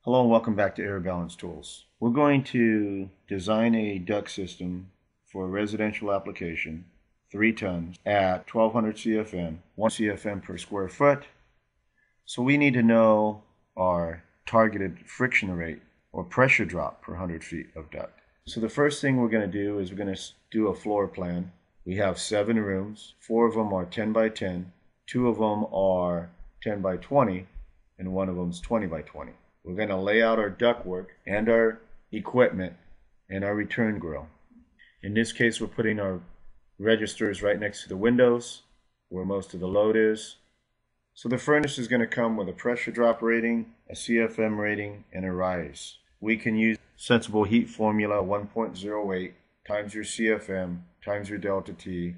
Hello and welcome back to Air Balance Tools. We're going to design a duct system for a residential application, 3 tons at 1200 CFM, 1 CFM per square foot. So we need to know our targeted friction rate or pressure drop per 100 feet of duct. So the first thing we're going to do is we're going to do a floor plan. We have 7 rooms, 4 of them are 10 by 10, 2 of them are 10 by 20, and 1 of them is 20 by 20. We're going to lay out our ductwork and our equipment and our return grill. In this case, we're putting our registers right next to the windows where most of the load is. So the furnace is going to come with a pressure drop rating, a CFM rating, and a rise. We can use sensible heat formula 1.08 times your CFM times your delta T.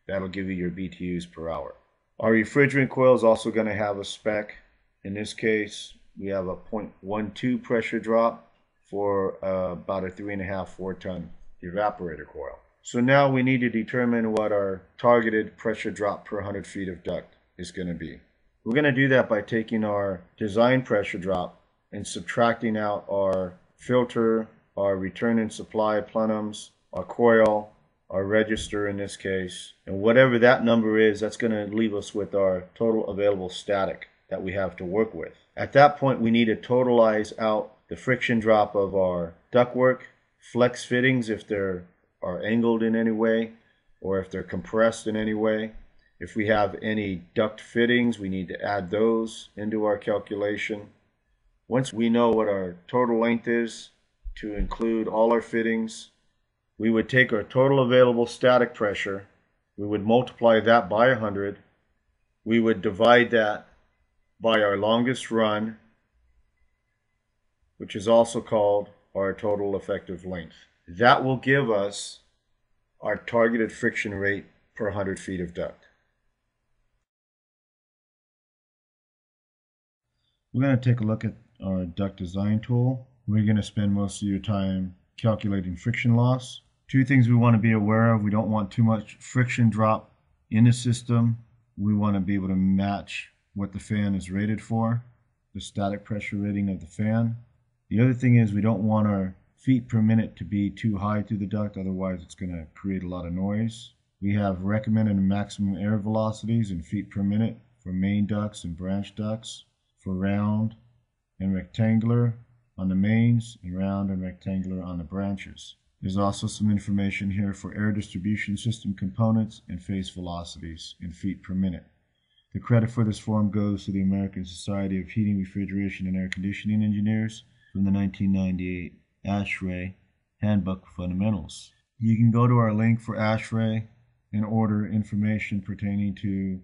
That'll give you your BTUs per hour. Our refrigerant coil is also going to have a spec. In this case, we have a 0.12 pressure drop for about a 3.5-4 ton evaporator coil. So now we need to determine what our targeted pressure drop per 100 feet of duct is going to be. We're going to do that by taking our design pressure drop and subtracting out our filter, our return and supply plenums, our coil, our register in this case, and whatever that number is, that's going to leave us with our total available static that we have to work with. At that point, we need to totalize out the friction drop of our ductwork, flex fittings if they are angled in any way, or if they're compressed in any way. If we have any duct fittings, we need to add those into our calculation. Once we know what our total length is to include all our fittings, we would take our total available static pressure, we would multiply that by 100, we would divide that by our longest run, which is also called our total effective length. That will give us our targeted friction rate per 100 feet of duct. We're going to take a look at our duct design tool. We're going to spend most of your time calculating friction loss. 2 things we want to be aware of. We don't want too much friction drop in the system. We want to be able to match what the fan is rated for, the static pressure rating of the fan. The other thing is we don't want our feet per minute to be too high through the duct, otherwise it's going to create a lot of noise. We have recommended maximum air velocities in feet per minute for main ducts and branch ducts, for round and rectangular on the mains, and round and rectangular on the branches. There's also some information here for air distribution system components and phase velocities in feet per minute. The credit for this form goes to the American Society of Heating, Refrigeration, and Air Conditioning Engineers from the 1998 ASHRAE Handbook of Fundamentals. You can go to our link for ASHRAE and order information pertaining to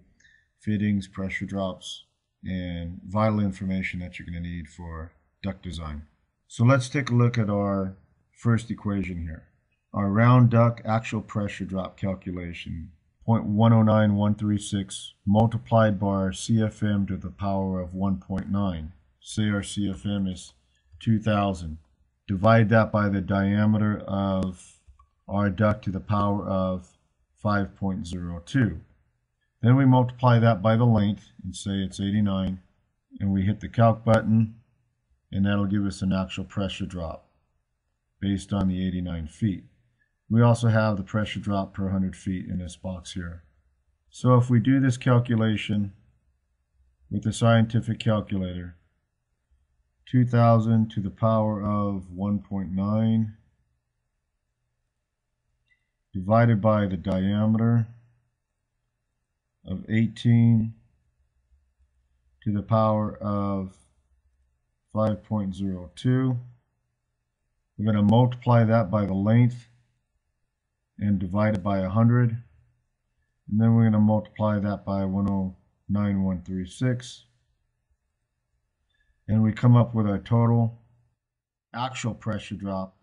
fittings, pressure drops, and vital information that you're going to need for duct design. So let's take a look at our first equation here. Our round duct actual pressure drop calculation. 0.109136 multiplied by our CFM to the power of 1.9. Say our CFM is 2000. Divide that by the diameter of our duct to the power of 5.02. Then we multiply that by the length and say it's 89. And we hit the calc button, and that'll give us an actual pressure drop based on the 89 feet. We also have the pressure drop per 100 feet in this box here. So if we do this calculation with a scientific calculator, 2000 to the power of 1.9 divided by the diameter of 18 to the power of 5.02. We're going to multiply that by the length and divide it by 100, and then we're going to multiply that by 109136, and we come up with our total actual pressure drop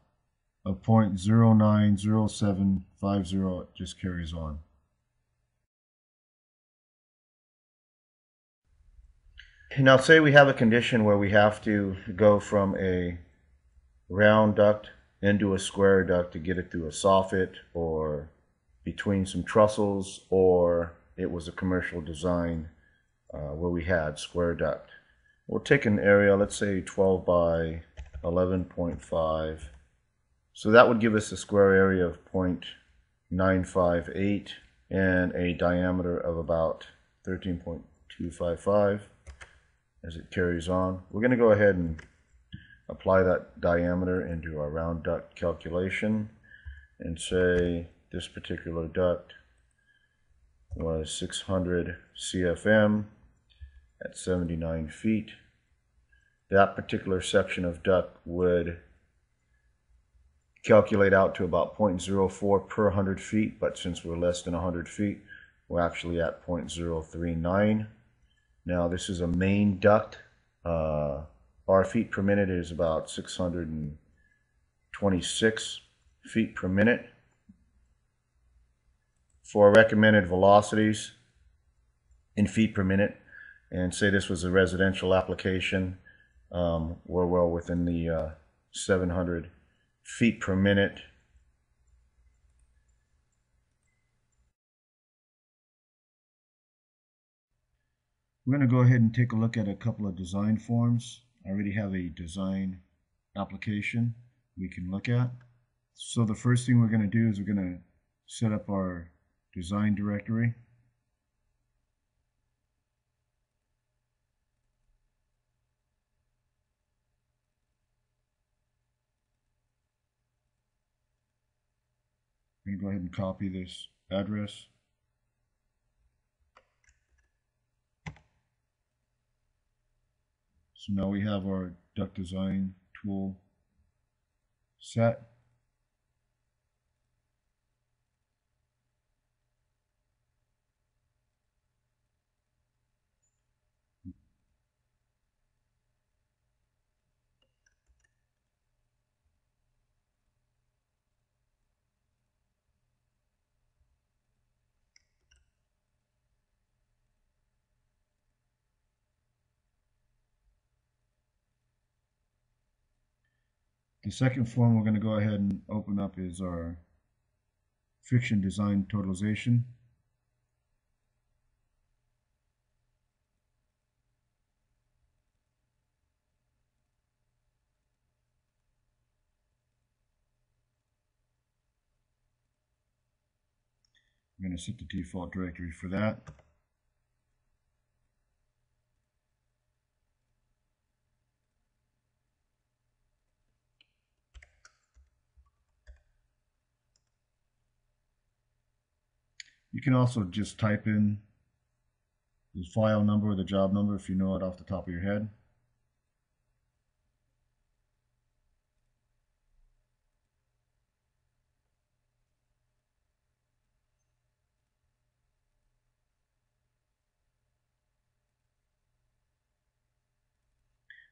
of 0.090750. It just carries on. Now say we have a condition where we have to go from a round duct into a square duct to get it through a soffit or between some trussels, or it was a commercial design where we had square duct. We'll take an area, let's say 12 by 11.5. So that would give us a square area of 0.958 and a diameter of about 13.255 as it carries on. We're going to go ahead and apply that diameter into our round duct calculation and say this particular duct was 600 CFM at 79 feet. That particular section of duct would calculate out to about 0.04 per 100 feet, but since we're less than 100 feet, we're actually at 0.039. Now this is a main duct. Our feet per minute is about 626 feet per minute. For recommended velocities in feet per minute, and say this was a residential application, we're well within the 700 feet per minute. We're going to go ahead and take a look at a couple of design forms. I already have a design application we can look at. So the first thing we're going to do is we're going to set up our design directory. I'm going to go ahead and copy this address. So now we have our duct design tool set. The second form we're going to go ahead and open up is our friction design totalization. I'm going to set the default directory for that. You can also just type in the file number or the job number if you know it off the top of your head.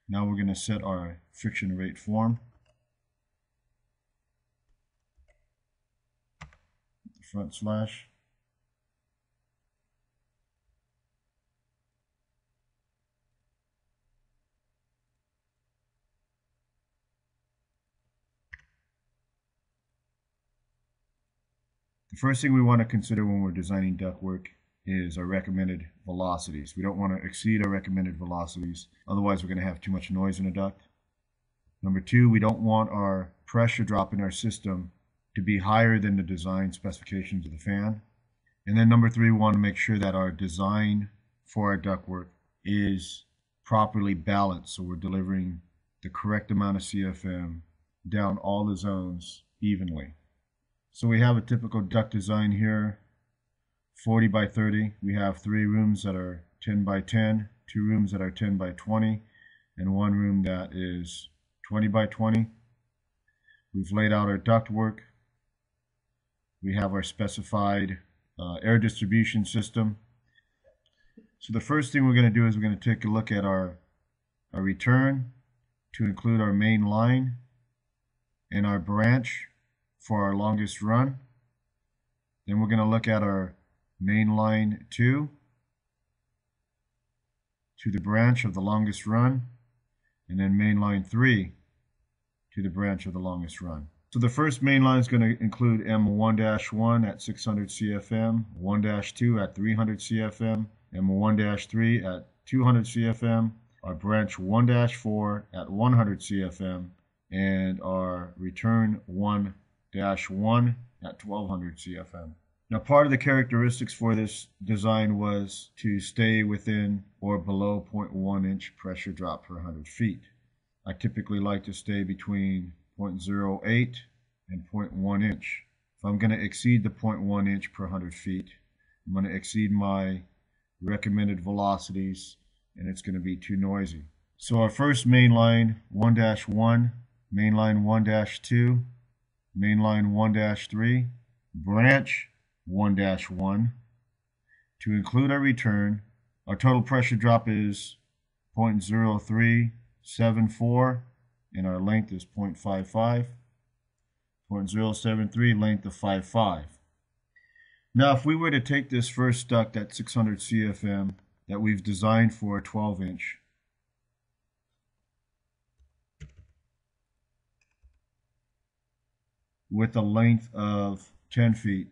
Now we're going to set our friction rate form. Front slash. The first thing we want to consider when we're designing ductwork is our recommended velocities. We don't want to exceed our recommended velocities, otherwise we're going to have too much noise in a duct. Number two, we don't want our pressure drop in our system to be higher than the design specifications of the fan. And then number three, we want to make sure that our design for our ductwork is properly balanced, so we're delivering the correct amount of CFM down all the zones evenly. So we have a typical duct design here, 40 by 30. We have 3 rooms that are 10 by 10, 2 rooms that are 10 by 20, and 1 room that is 20 by 20. We've laid out our ductwork. We have our specified air distribution system. So the first thing we're going to do is we're going to take a look at our return to include our main line and our branch for our longest run. Then we're going to look at our main line 2 to the branch of the longest run, and then main line 3 to the branch of the longest run. So the first main line is going to include M1-1 at 600 CFM, 1-2 at 300 CFM, M1-3 at 200 CFM, our branch 1-4 at 100 CFM, and our return 1-1 at 1200 CFM. Now, part of the characteristics for this design was to stay within or below 0.1 inch pressure drop per 100 feet. I typically like to stay between 0.08 and 0.1 inch. If I'm going to exceed the 0.1 inch per 100 feet, I'm going to exceed my recommended velocities, and it's going to be too noisy. So our first main line 1-1, main line 1-2, main line 1-3, branch 1-1. To include our return, our total pressure drop is 0.0374 and our length is 0.55. 0.073, length of 5.5. Now, if we were to take this first duct at 600 CFM that we've designed for a 12 inch, with a length of 10 feet,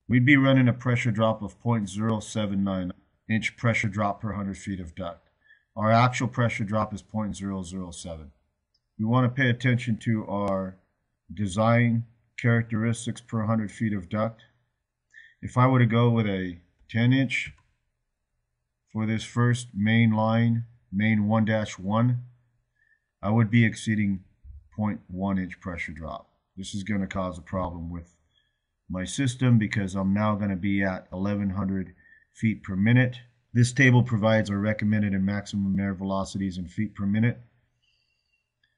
we'd be running a pressure drop of 0.079 inch pressure drop per 100 feet of duct. Our actual pressure drop is 0.007. We want to pay attention to our design characteristics per 100 feet of duct. If I were to go with a 10 inch for this first main line, main 1-1, I would be exceeding 0.1 inch pressure drop. This is going to cause a problem with my system because I'm now going to be at 1100 feet per minute. This table provides our recommended and maximum air velocities in feet per minute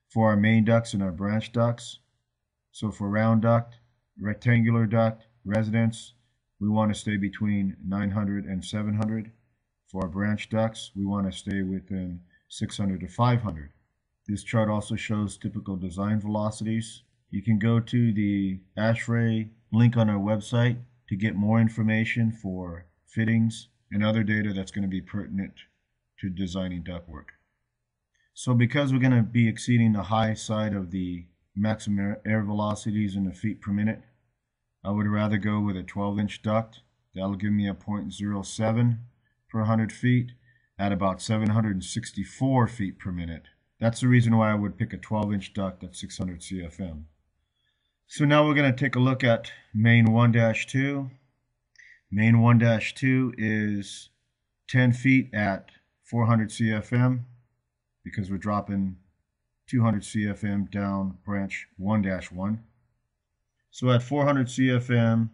for our main ducts and our branch ducts. So for round duct, rectangular duct, residence, we want to stay between 900 and 700. For our branch ducts, we want to stay within 600 to 500. This chart also shows typical design velocities. You can go to the ASHRAE link on our website to get more information for fittings and other data that's going to be pertinent to designing ductwork. So because we're going to be exceeding the high side of the maximum air velocities in the feet per minute, I would rather go with a 12-inch duct. That'll give me a 0.07 per 100 feet at about 764 feet per minute. That's the reason why I would pick a 12-inch duct at 600 CFM. So now we're going to take a look at main 1-2. Main 1-2 is 10 feet at 400 CFM because we're dropping 200 CFM down branch 1-1. So at 400 CFM,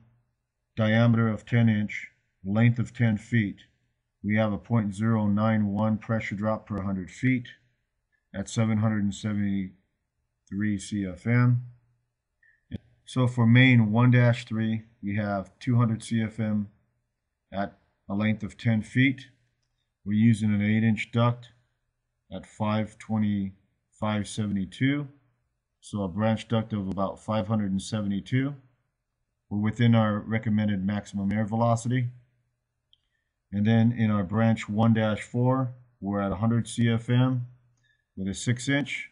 diameter of 10 inch, length of 10 feet, we have a 0.091 pressure drop per 100 feet at 773 CFM. So for main 1-3, we have 200 CFM at a length of 10 feet. We're using an 8-inch duct at 572, so a branch duct of about 572. We're within our recommended maximum air velocity. And then in our branch 1-4, we're at 100 CFM with a 6-inch.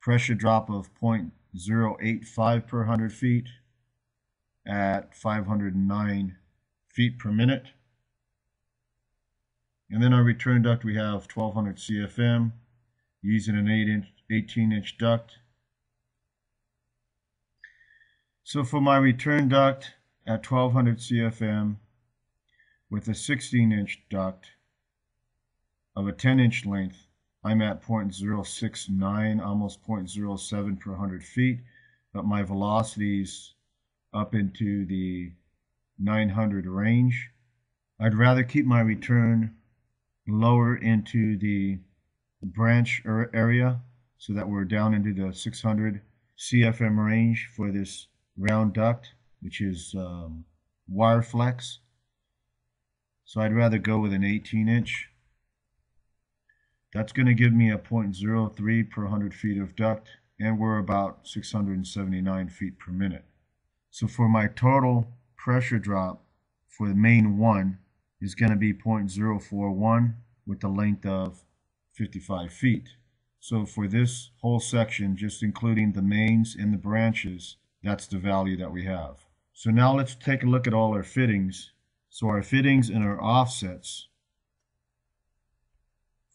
Pressure drop of 0.085 per 100 feet at 509 feet per minute. And then our return duct, we have 1200 CFM using an 18-inch duct. So for my return duct at 1200 CFM with a 16-inch duct of a 10-inch length, I'm at 0.069, almost 0.07 per 100 feet, but my velocity's up into the 900 range. I'd rather keep my return lower into the branch area so that we're down into the 600 CFM range for this round duct, which is wire flex. So I'd rather go with an 18-inch. That's going to give me a 0.03 per 100 feet of duct, and we're about 679 feet per minute. So for my total pressure drop for the main one is going to be 0.041 with a length of 55 feet. So for this whole section, just including the mains and the branches, that's the value that we have. So now let's take a look at all our fittings. So our fittings and our offsets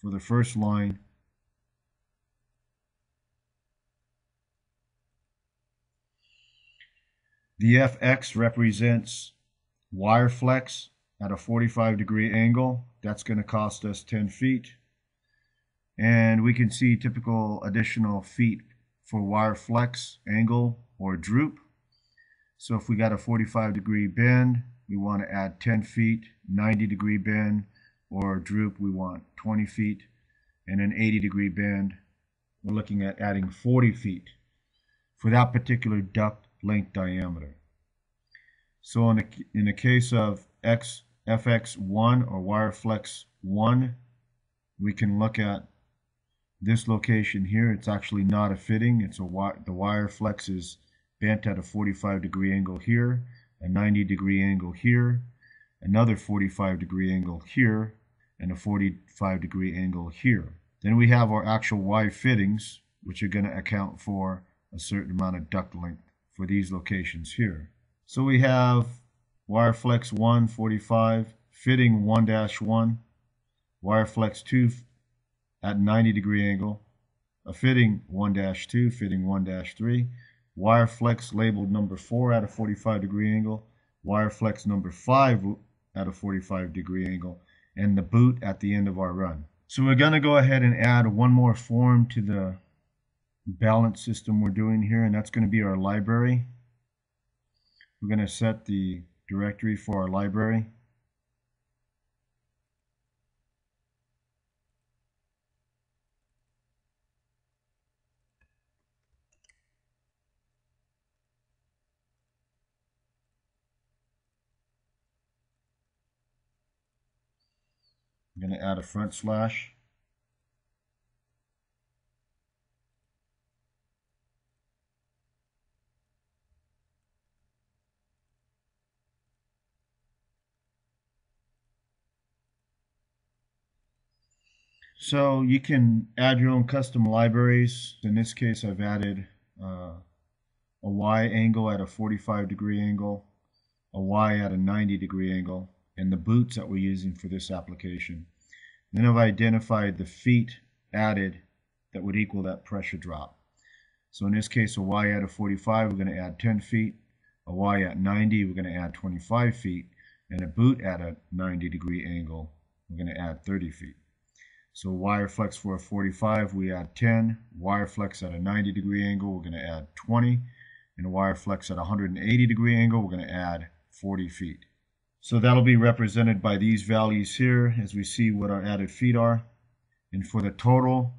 for the first line. The FX represents wire flex at a 45-degree angle. That's going to cost us 10 feet. And we can see typical additional feet for wire flex, angle, or droop. So if we got a 45-degree bend, we want to add 10 feet, 90-degree bend, or droop, we want 20 feet, and an 80-degree bend, we're looking at adding 40 feet for that particular duct length diameter. So in the case of FX1 or wire flex 1, we can look at this location here. It's actually not a fitting. It's the wire flex is bent at a 45-degree angle here, a 90-degree angle here, another 45-degree angle here, and a 45-degree angle here. Then we have our actual Y fittings, which are going to account for a certain amount of duct length for these locations here. So we have wire flex 1, 45, fitting 1-1, wire flex 2 at 90-degree angle, a fitting 1-2, fitting 1-3, wire flex labeled number 4 at a 45-degree angle, wire flex number 5 at a 45-degree angle, and the boot at the end of our run. So we're going to go ahead and add one more form to the balance system we're doing here, and that's going to be our library. We're going to set the directory for our library. I'm going to add a front slash. So you can add your own custom libraries. In this case, I've added a Y angle at a 45-degree angle, a Y at a 90-degree angle, and the boots that we're using for this application. Then I've identified the feet added that would equal that pressure drop. So in this case, a Y at a 45, we're going to add 10 feet. A Y at 90, we're going to add 25 feet. And a boot at a 90-degree angle, we're going to add 30 feet. So wire flex for a 45, we add 10. Wire flex at a 90-degree angle, we're going to add 20. And a wire flex at a 180-degree angle, we're going to add 40 feet. So that'll be represented by these values here as we see what our added feet are. And for the total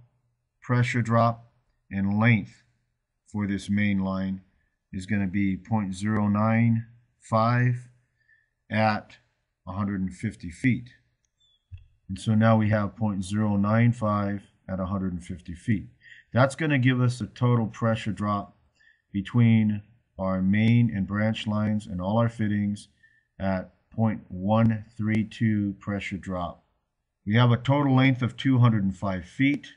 pressure drop and length for this main line is going to be 0.095 at 150 feet. And so now we have 0.095 at 150 feet. That's going to give us a total pressure drop between our main and branch lines and all our fittings at 0.132 pressure drop. We have a total length of 205 feet.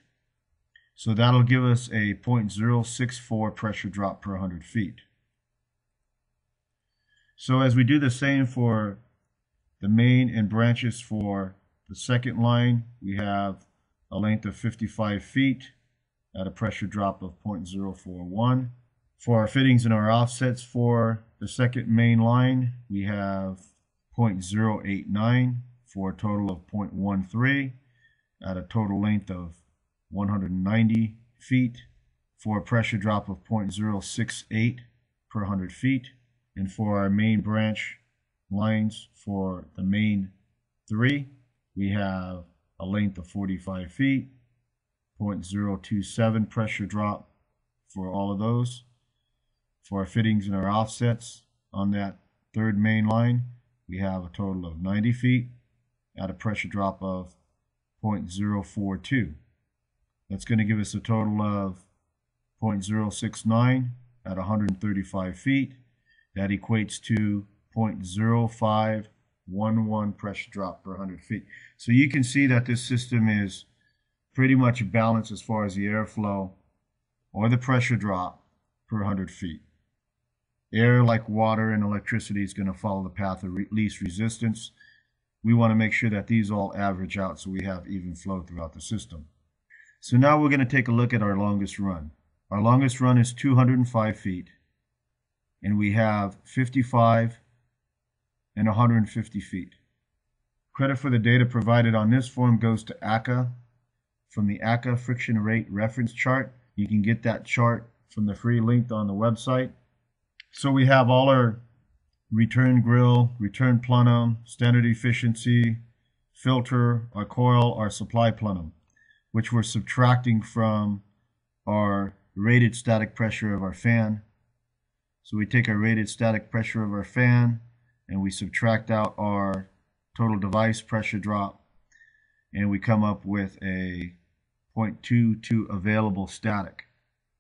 So that'll give us a 0.064 pressure drop per 100 feet. So as we do the same for the main and branches for the second line, we have a length of 55 feet at a pressure drop of 0.041. For our fittings and our offsets for the second main line, we have 0.089 for a total of 0.13 at a total length of 190 feet for a pressure drop of 0.068 per 100 feet. And for our main branch lines for the main 3, we have a length of 45 feet, 0.027 pressure drop for all of those. For our fittings and our offsets on that third main line, we have a total of 90 feet at a pressure drop of 0.042. That's going to give us a total of 0.069 at 135 feet. That equates to 0.0511 pressure drop per 100 feet. So you can see that this system is pretty much balanced as far as the airflow or the pressure drop per 100 feet. air, like water and electricity, is going to follow the path of least resistance. We want to make sure that these all average out so we have even flow throughout the system. So now we're going to take a look at our longest run. Our longest run is 205 feet, and we have 55 and 150 feet. Credit for the data provided on this form goes to ACA. From the ACA friction rate reference chart, you can get that chart from the free link on the website. So we have all our return grill, return plenum, standard efficiency, filter, our coil, our supply plenum, which we're subtracting from our rated static pressure of our fan. So we take our rated static pressure of our fan and we subtract out our total device pressure drop, and we come up with a 0.22 available static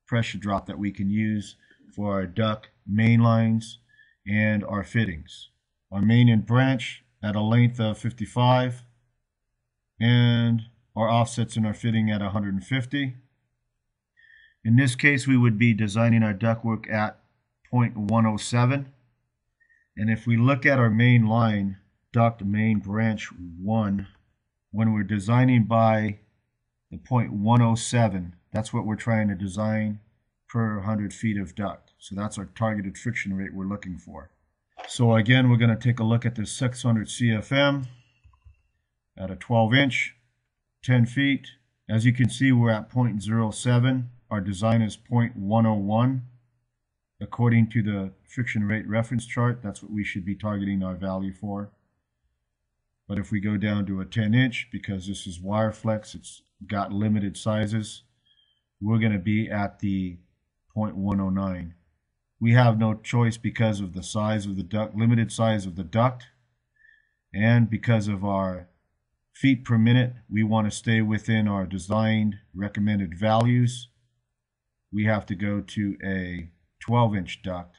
pressure drop that we can use for our duct main lines and our fittings. Our main and branch at a length of 55, and our offsets in our fitting at 150. In this case, we would be designing our ductwork at 0.107. And if we look at our main line, duct main branch 1, when we're designing by the 0.107, that's what we're trying to design per 100 feet of duct. So that's our targeted friction rate we're looking for. So again, we're going to take a look at this 600 CFM at a 12-inch, 10 feet. As you can see, we're at 0.07. Our design is 0.101. According to the friction rate reference chart, that's what we should be targeting our value for. But if we go down to a 10-inch, because this is wire flex, it's got limited sizes, we're going to be at the 0.109. We have no choice because of the size of the duct, limited size of the duct, and because of our feet per minute, we want to stay within our designed recommended values. We have to go to a 12-inch duct,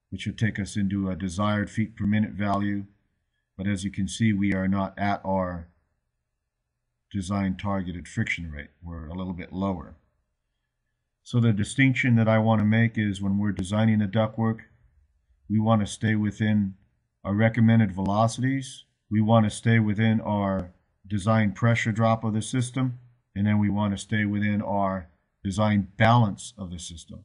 which will take us into a desired feet per minute value. But as you can see, we are not at our design targeted friction rate. We're a little bit lower. So the distinction that I want to make is when we're designing the ductwork, we want to stay within our recommended velocities. We want to stay within our design pressure drop of the system. And then we want to stay within our design balance of the system.